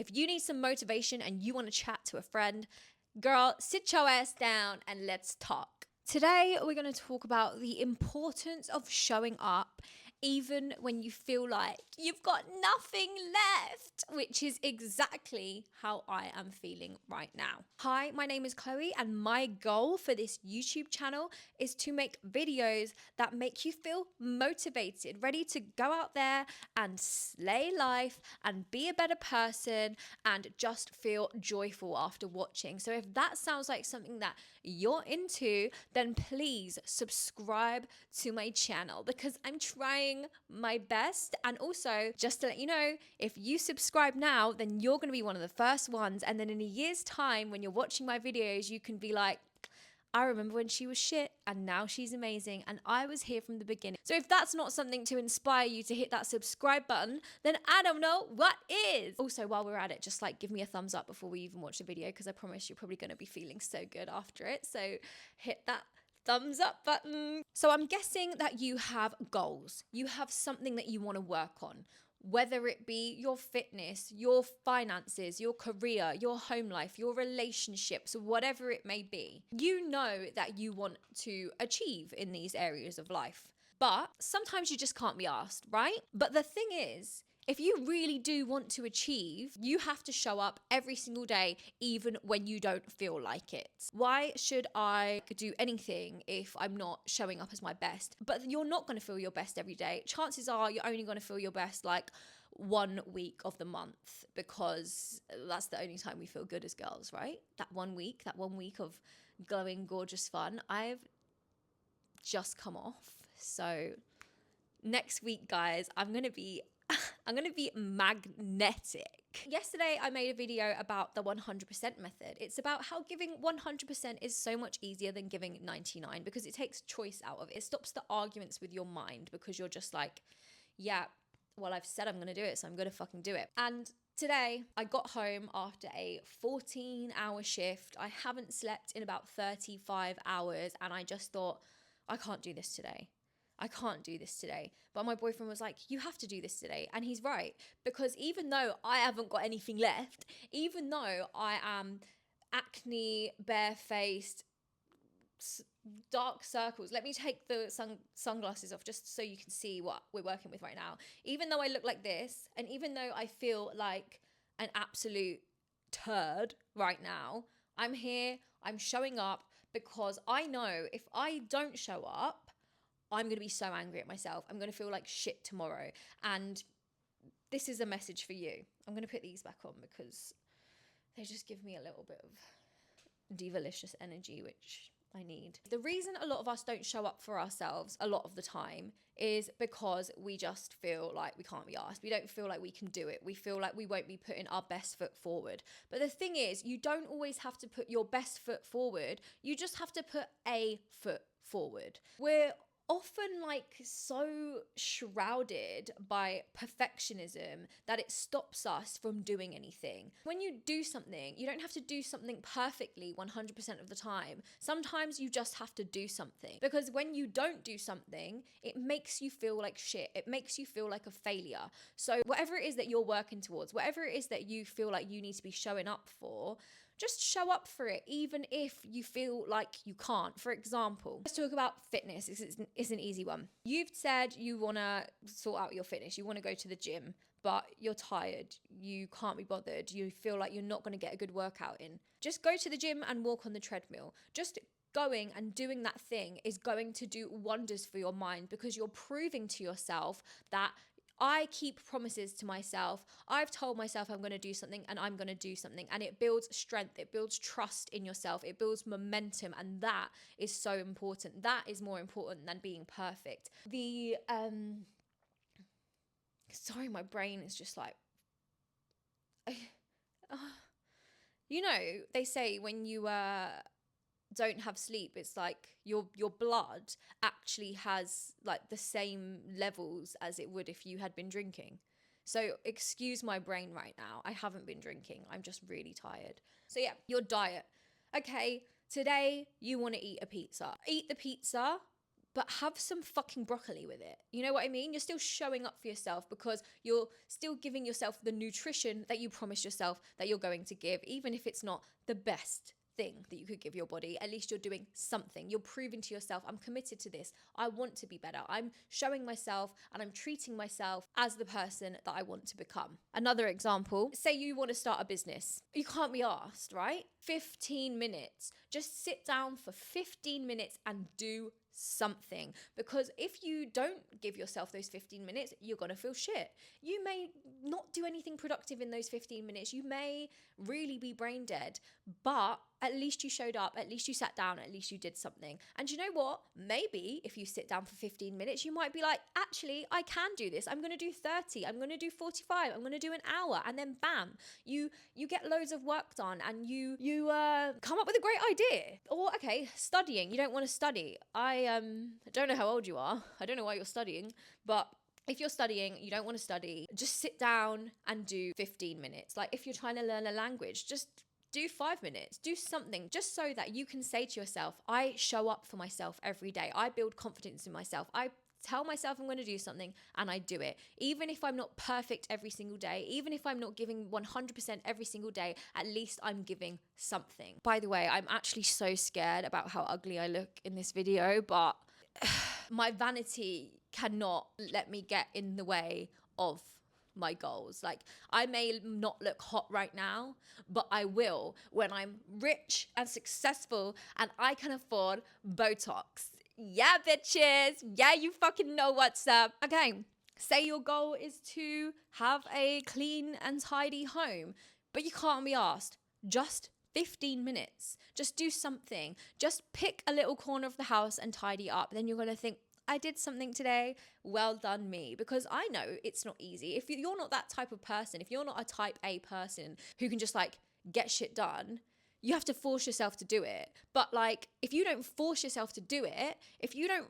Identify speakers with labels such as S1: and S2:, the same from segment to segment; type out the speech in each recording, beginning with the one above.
S1: If you need some motivation and you want to chat to a friend, girl, sit your ass down and let's talk. Today, we're going to talk about the importance of showing up even when you feel like you've got nothing left, which is exactly how I am feeling right now. Hi, my name is Chloe, and my goal for this YouTube channel is to make videos that make you feel motivated, ready to go out there and slay life and be a better person and just feel joyful after watching. So if that sounds like something that you're into, then please subscribe to my channel because I'm trying my best. And also, just to let you know, if you subscribe now, then you're going to be one of the first ones. And then in a year's time, when you're watching my videos, you can be like, I remember when she was shit and now she's amazing and I was here from the beginning. So if that's not something to inspire you to hit that subscribe button, then I don't know what is. Also, while we're at it, just like give me a thumbs up before we even watch the video because I promise you're probably going to be feeling so good after it. So hit that thumbs up button. So I'm guessing that you have goals. You have something that you want to work on. Whether it be your fitness, your finances, your career, your home life, your relationships, whatever it may be, you know that you want to achieve in these areas of life. But sometimes you just can't be asked, right? But the thing is, if you really do want to achieve, you have to show up every single day, even when you don't feel like it. Why should I do anything if I'm not showing up as my best? But you're not going to feel your best every day. Chances are you're only going to feel your best like 1 week of the month because that's the only time we feel good as girls, right? That 1 week of glowing, gorgeous fun. I've just come off. So next week, guys, I'm going to be magnetic. Yesterday, I made a video about the 100% method. It's about how giving 100% is so much easier than giving 99 because it takes choice out of it. It stops the arguments with your mind because you're just like, yeah, well, I've said I'm going to do it, so I'm going to fucking do it. And today, I got home after a 14-hour shift. I haven't slept in about 35 hours, and I just thought, I can't do this today. I can't do this today. But my boyfriend was like, you have to do this today. And he's right. Because even though I haven't got anything left, even though I am acne, barefaced, dark circles, let me take the sunglasses off just so you can see what we're working with right now. Even though I look like this, and even though I feel like an absolute turd right now, I'm here, I'm showing up because I know if I don't show up, I'm going to be so angry at myself. I'm going to feel like shit tomorrow. And this is a message for you. I'm going to put these back on because they just give me a little bit of divalicious energy, which I need. The reason a lot of us don't show up for ourselves a lot of the time is because we just feel like we can't be asked. We don't feel like we can do it. We feel like we won't be putting our best foot forward. But the thing is, you don't always have to put your best foot forward. You just have to put a foot forward. We're often like so shrouded by perfectionism that it stops us from doing anything. When you do something, you don't have to do something perfectly 100% of the time. Sometimes you just have to do something because when you don't do something, it makes you feel like shit. It makes you feel like a failure. So whatever it is that you're working towards, whatever it is that you feel like you need to be showing up for, just show up for it, even if you feel like you can't. For example, let's talk about fitness. It's an easy one. You've said you want to sort out your fitness. You want to go to the gym, but you're tired. You can't be bothered. You feel like you're not going to get a good workout in. Just go to the gym and walk on the treadmill. Just going and doing that thing is going to do wonders for your mind because you're proving to yourself that I keep promises to myself. I've told myself I'm going to do something and I'm going to do something. And it builds strength. It builds trust in yourself. It builds momentum. And that is so important. That is more important than being perfect. Sorry, my brain is just like, you know, they say when you don't have sleep, it's like your blood actually has like the same levels as it would if you had been drinking. So excuse my brain right now. I haven't been drinking. I'm just really tired. So yeah, your diet. Okay, today you want to eat a pizza. Eat the pizza, but have some fucking broccoli with it. You know what I mean? You're still showing up for yourself because you're still giving yourself the nutrition that you promised yourself that you're going to give, even if it's not the best thing that you could give your body. At least you're doing something. You're proving to yourself, I'm committed to this. I want to be better. I'm showing myself and I'm treating myself as the person that I want to become. Another example, say you want to start a business. You can't be asked, right? 15 minutes. Just sit down for 15 minutes and do something, because if you don't give yourself those 15 minutes, you're going to feel shit. You may not do anything productive in those 15 minutes. You may really be brain dead, but at least you showed up, at least you sat down, at least you did something. And you know what? Maybe if you sit down for 15 minutes, you might be like, actually, I can do this. I'm going to do 30. I'm going to do 45. I'm going to do an hour. And then bam, you get loads of work done and you come up with a great idea. Or okay, studying. You don't want to study. I don't know how old you are. I don't know why you're studying, but if you're studying, you don't want to study, just sit down and do 15 minutes. Like if you're trying to learn a language, just do 5 minutes, do something just so that you can say to yourself, I show up for myself every day. I build confidence in myself. I tell myself I'm going to do something and I do it. Even if I'm not perfect every single day, even if I'm not giving 100% every single day, at least I'm giving something. By the way, I'm actually so scared about how ugly I look in this video, but my vanity cannot let me get in the way of my goals. Like I may not look hot right now, but I will when I'm rich and successful and I can afford Botox. Yeah, bitches. Yeah, you fucking know what's up. Okay, say your goal is to have a clean and tidy home, but you can't be asked. Just 15 minutes. Just do something. Just pick a little corner of the house and tidy up. Then you're going to think, I did something today. Well done me. Because I know it's not easy. If you're not that type of person, if you're not a type A person who can just like get shit done, you have to force yourself to do it. But like, if you don't force yourself to do it, if you don't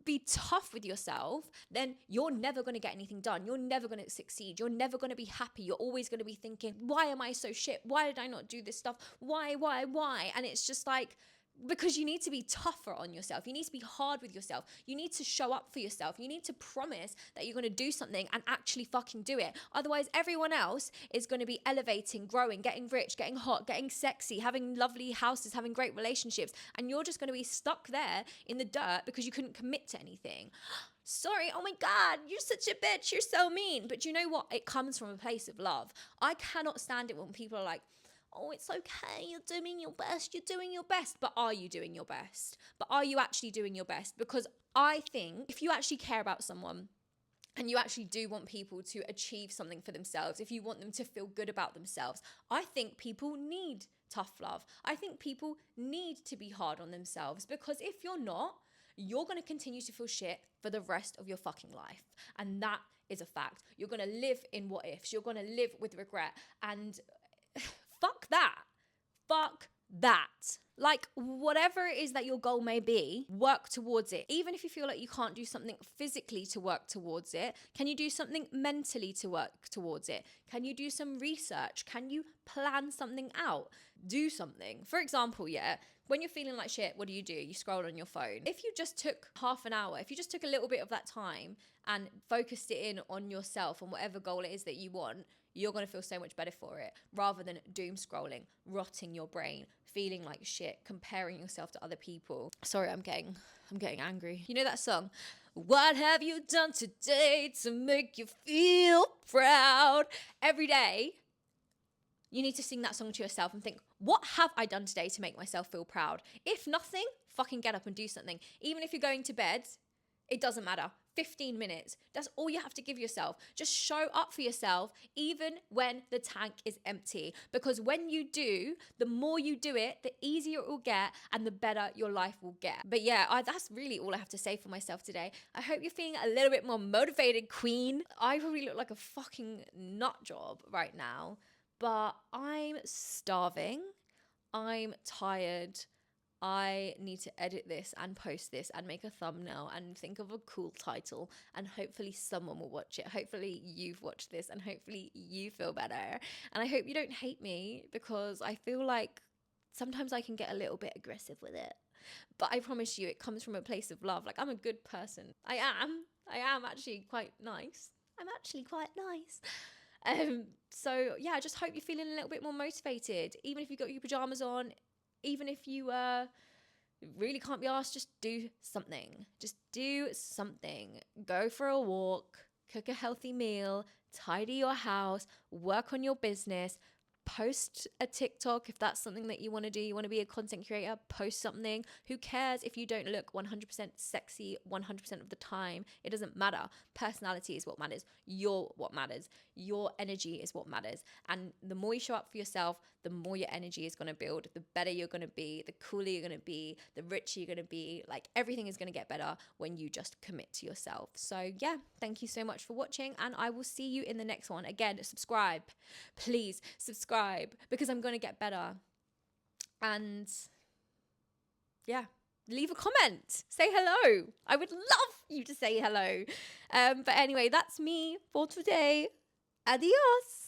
S1: be tough with yourself, then you're never going to get anything done. You're never going to succeed. You're never going to be happy. You're always going to be thinking, why am I so shit? Why did I not do this stuff? Why? And it's just like, because you need to be tougher on yourself. You need to be hard with yourself. You need to show up for yourself. You need to promise that you're going to do something and actually fucking do it. Otherwise, everyone else is going to be elevating, growing, getting rich, getting hot, getting sexy, having lovely houses, having great relationships. And you're just going to be stuck there in the dirt because you couldn't commit to anything. Sorry, oh my God, you're such a bitch. You're so mean. But you know what? It comes from a place of love. I cannot stand it when people are like, oh, it's okay, you're doing your best. But are you doing your best? But are you actually doing your best? Because I think if you actually care about someone and you actually do want people to achieve something for themselves, if you want them to feel good about themselves, I think people need tough love. I think people need to be hard on themselves, because if you're not, you're going to continue to feel shit for the rest of your fucking life. And that is a fact. You're going to live in what ifs. You're going to live with regret. And fuck that. Fuck that. Like, whatever it is that your goal may be, work towards it. Even if you feel like you can't do something physically to work towards it, can you do something mentally to work towards it? Can you do some research? Can you plan something out? Do something. For example, when you're feeling like shit, what do? You scroll on your phone. If you just took half an hour, if you just took a little bit of that time and focused it in on yourself, on whatever goal it is that you want, you're going to feel so much better for it, rather than doom scrolling, rotting your brain, feeling like shit, comparing yourself to other people. Sorry, I'm getting angry. You know that song? What have you done today to make you feel proud? Every day, you need to sing that song to yourself and think, what have I done today to make myself feel proud? If nothing, fucking get up and do something. Even if you're going to bed, it doesn't matter. 15 minutes. That's all you have to give yourself. Just show up for yourself, even when the tank is empty. Because when you do, the more you do it, the easier it will get and the better your life will get. But yeah, that's really all I have to say for myself today. I hope you're feeling a little bit more motivated, queen. I probably look like a fucking nut job right now, but I'm starving. I'm tired. I need to edit this and post this and make a thumbnail and think of a cool title, and hopefully someone will watch it. Hopefully you've watched this and hopefully you feel better. And I hope you don't hate me, because I feel like sometimes I can get a little bit aggressive with it. But I promise you, it comes from a place of love. Like, I'm a good person. I am actually quite nice. I'm actually quite nice. So yeah, I just hope you're feeling a little bit more motivated. Even if you've got your pajamas on, even if you really can't be asked, just do something. Just do something. Go for a walk, cook a healthy meal, tidy your house, work on your business, post a TikTok if that's something that you want to do. You want to be a content creator, post something. Who cares if you don't look 100% sexy 100% of the time? It doesn't matter. Personality is what matters. You're what matters. Your energy is what matters. And the more you show up for yourself, the more your energy is going to build, the better you're going to be, the cooler you're going to be, the richer you're going to be. Like, everything is going to get better when you just commit to yourself. So yeah, thank you so much for watching, and I will see you in the next one. Again, subscribe. Please subscribe, because I'm going to get better. And yeah, leave a comment. Say hello. I would love you to say hello. But anyway, that's me for today. Adios.